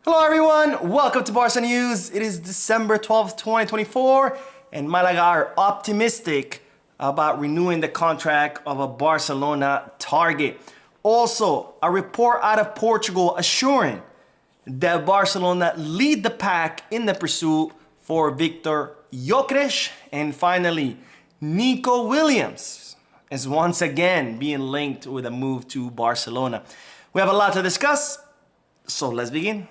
Hello everyone, welcome to Barca News. It is December 12th, 2024, and Malaga are optimistic about renewing the contract of a Barcelona target. Also, a report out of Portugal assuring that Barcelona lead the pack in the pursuit for Victor Gyokeres. And finally, Nico Williams is once again being linked with a move to Barcelona. We have a lot to discuss, so let's begin.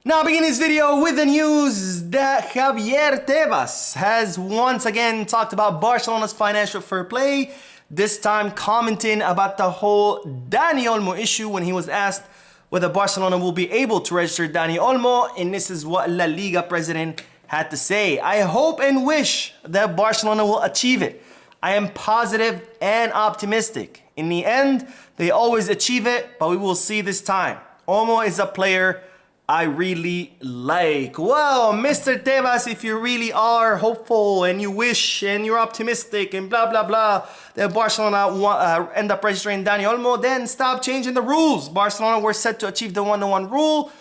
Now begin this video with the news that Javier Tebas has once again talked about Barcelona's financial fair play, this time commenting about the whole Dani Olmo issue when he was asked whether Barcelona will be able to register Dani Olmo, and this is what La Liga president had to say. "I hope and wish that Barcelona will achieve it. I am positive and optimistic. In the end, they always achieve it, but we will see this time. Olmo is a player I really like." Well, Mr. Tebas, if you really are hopeful and you wish and you're optimistic and blah, blah, blah, that Barcelona end up registering Dani Olmo, then stop changing the rules. Barcelona were set to achieve the 1-to-1 rule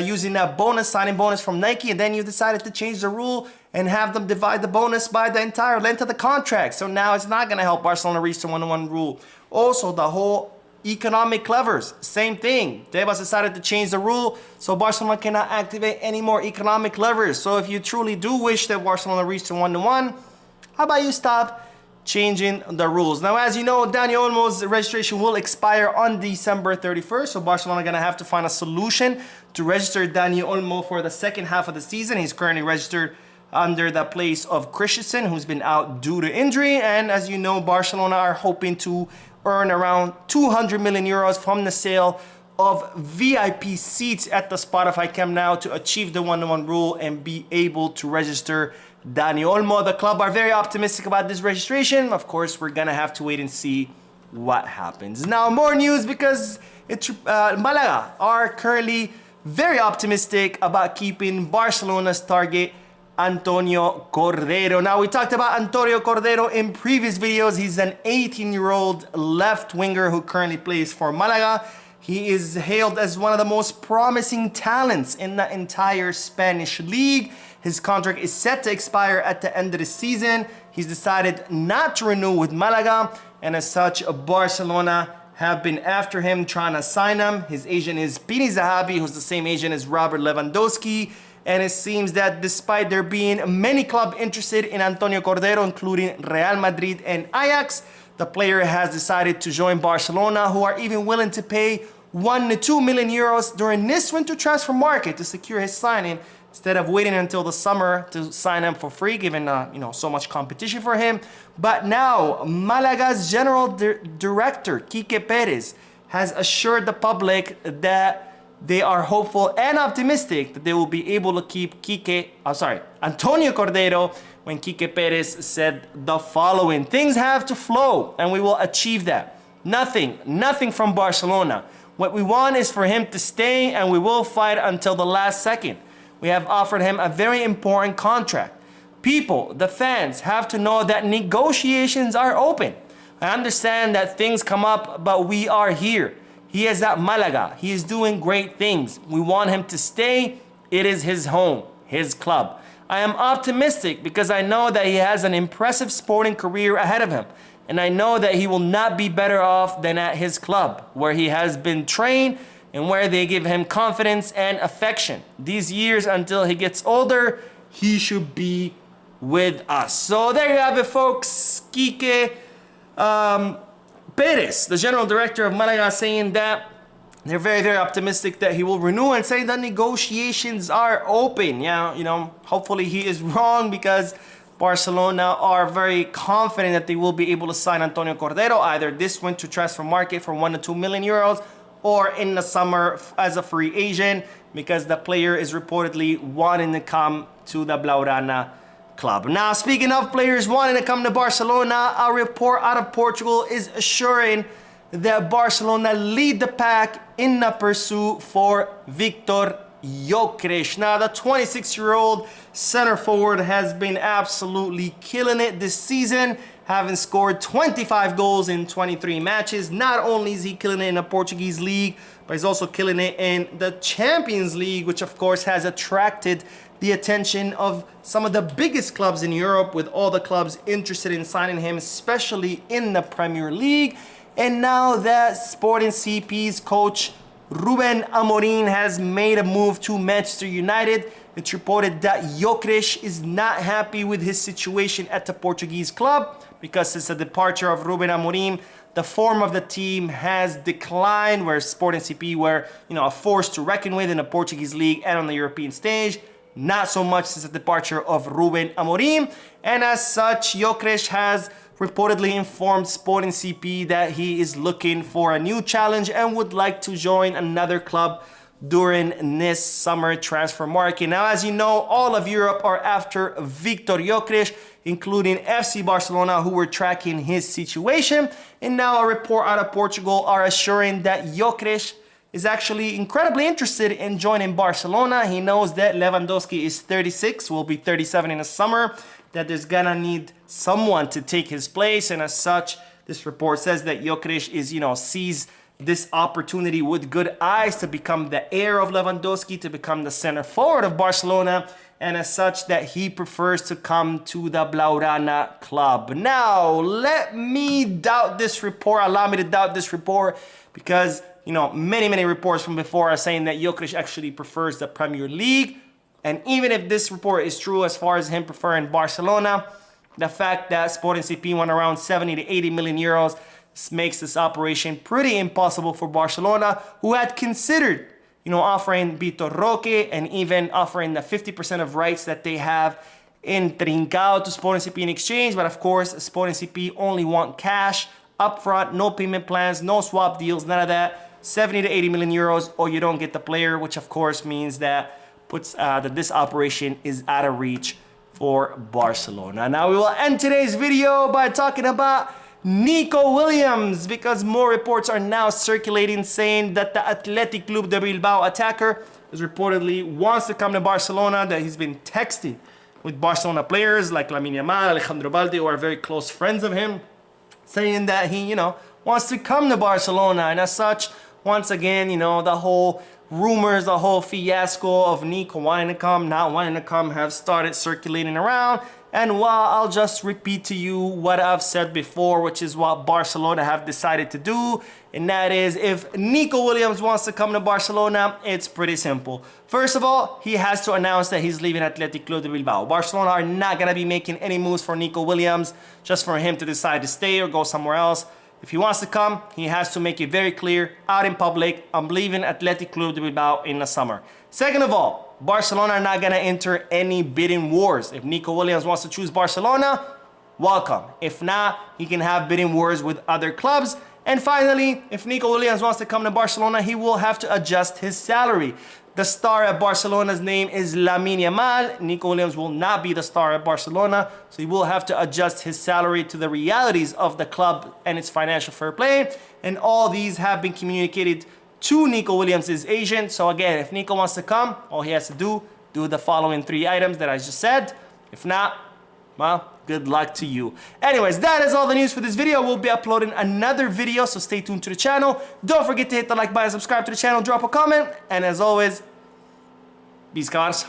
using that signing bonus from Nike, and then you decided to change the rule and have them divide the bonus by the entire length of the contract. So now it's not going to help Barcelona reach the 1-to-1 rule. Also, the whole economic levers, same thing. Tebas decided to change the rule so Barcelona cannot activate any more economic levers. So if you truly do wish that Barcelona reach the 1-to-1, how about you stop changing the rules? Now, as you know, Dani Olmo's registration will expire on December 31st, so Barcelona gonna have to find a solution to register Dani Olmo for the second half of the season. He's currently registered under the place of Christensen, who's been out due to injury, and as you know, Barcelona are hoping to earn around 200 million euros from the sale of VIP seats at the Spotify Camp Nou to achieve the 1-to-1 rule and be able to register Dani Olmo. The club are very optimistic about this registration. Of course, we're gonna have to wait and see what happens. Now, more news because Malaga are currently very optimistic about keeping Barcelona's target Antonio Cordero. Now, we talked about Antonio Cordero in previous videos. He's an 18-year-old left winger who currently plays for Malaga. He is hailed as one of the most promising talents in the entire Spanish league. His contract is set to expire at the end of the season. He's decided not to renew with Malaga, and as such, Barcelona have been after him, trying to sign him. His agent is Pini Zahabi, who's the same agent as Robert Lewandowski. And it seems that despite there being many clubs interested in Antonio Cordero, including Real Madrid and Ajax, the player has decided to join Barcelona, who are even willing to pay 1 to 2 million euros during this winter transfer market to secure his signing, instead of waiting until the summer to sign him for free, given so much competition for him. But now, Malaga's general director, Quique Perez, has assured the public that they are hopeful and optimistic that they will be able to keep Antonio Cordero, when Quique Perez said the following: "Things have to flow and we will achieve that. Nothing from Barcelona. What we want is for him to stay, and we will fight until the last second. We have offered him a very important contract. People, the fans, have to know that negotiations are open. I understand that things come up, but we are here. He is at Malaga. He is doing great things. We want him to stay. It is his home, his club. I am optimistic because I know that he has an impressive sporting career ahead of him. And I know that he will not be better off than at his club, where he has been trained and where they give him confidence and affection. These years until he gets older, he should be with us." So there you have it, folks. Quique Perez, the general director of Malaga, saying that they're very, very optimistic that he will renew, and saying that negotiations are open. Hopefully he is wrong, because Barcelona are very confident that they will be able to sign Antonio Cordero either this winter transfer market for 1 to 2 million euros or in the summer as a free agent, because the player is reportedly wanting to come to the Blaugrana club. Now, speaking of players wanting to come to Barcelona, a report out of Portugal is assuring that Barcelona lead the pack in the pursuit for Victor Gyokeres. Now, the 26-year-old center forward has been absolutely killing it this season, having scored 25 goals in 23 matches. Not only is he killing it in the Portuguese league, but he's also killing it in the Champions League, which of course has attracted the attention of some of the biggest clubs in Europe, with all the clubs interested in signing him, especially in the Premier League. And now that Sporting CP's coach Ruben Amorim has made a move to Manchester United, it's reported that Gyokeres is not happy with his situation at the Portuguese club, because since the departure of Ruben Amorim, the form of the team has declined, where Sporting CP were, a force to reckon with in the Portuguese league and on the European stage. Not so much since the departure of Ruben Amorim, and as such, Gyokeres has reportedly informed Sporting CP that he is looking for a new challenge and would like to join another club during this summer transfer market. Now, as you know, all of Europe are after Victor Gyokeres, including FC Barcelona, who were tracking his situation. And now a report out of Portugal are assuring that Gyokeres is actually incredibly interested in joining Barcelona. He knows that Lewandowski is 36, will be 37 in the summer, that there's gonna need someone to take his place, and as such, this report says that Gyokeres is, sees this opportunity with good eyes to become the heir of Lewandowski, to become the center forward of Barcelona, and as such, that he prefers to come to the Blaugrana club. Now, let me doubt this report, allow me to doubt this report, because, many reports from before are saying that Gyokeres actually prefers the Premier League. And even if this report is true as far as him preferring Barcelona, the fact that Sporting CP won around 70 to 80 million euros makes this operation pretty impossible for Barcelona, who had considered, offering Vitor Roque and even offering the 50% of rights that they have in Trincao to Sporting CP in exchange. But of course, Sporting CP only want cash upfront, no payment plans, no swap deals, none of that. 70 to 80 million euros, or you don't get the player, which of course means that that this operation is out of reach for Barcelona. Now we will end today's video by talking about Nico Williams, because more reports are now circulating saying that the Athletic Club de Bilbao attacker is reportedly wants to come to Barcelona, that he's been texting with Barcelona players like Lamine Yamal, Alejandro Balde, who are very close friends of him, saying that he, wants to come to Barcelona. And as such, once again, the whole rumors, the whole fiasco of Nico wanting to come, not wanting to come, have started circulating around. And while I'll just repeat to you what I've said before, which is what Barcelona have decided to do, and that is, if Nico Williams wants to come to Barcelona, it's pretty simple. First of all, he has to announce that he's leaving Athletic Club de Bilbao. Barcelona are not going to be making any moves for Nico Williams just for him to decide to stay or go somewhere else. If he wants to come, he has to make it very clear out in public, I'm leaving Athletic Club de Bilbao in the summer. Second of all, Barcelona are not going to enter any bidding wars. If Nico Williams wants to choose Barcelona, welcome. If not, he can have bidding wars with other clubs. And finally, if Nico Williams wants to come to Barcelona, he will have to adjust his salary. The star at Barcelona's name is Lamine Yamal. Nico Williams will not be the star at Barcelona, so he will have to adjust his salary to the realities of the club and its financial fair play. And all these have been communicated to Nico Williams' agent. So again, if Nico wants to come, all he has to do the following 3 items that I just said. If not, well, good luck to you. Anyways, that is all the news for this video. We'll be uploading another video, so stay tuned to the channel. Don't forget to hit the like button, subscribe to the channel, drop a comment, and as always, peace, cars.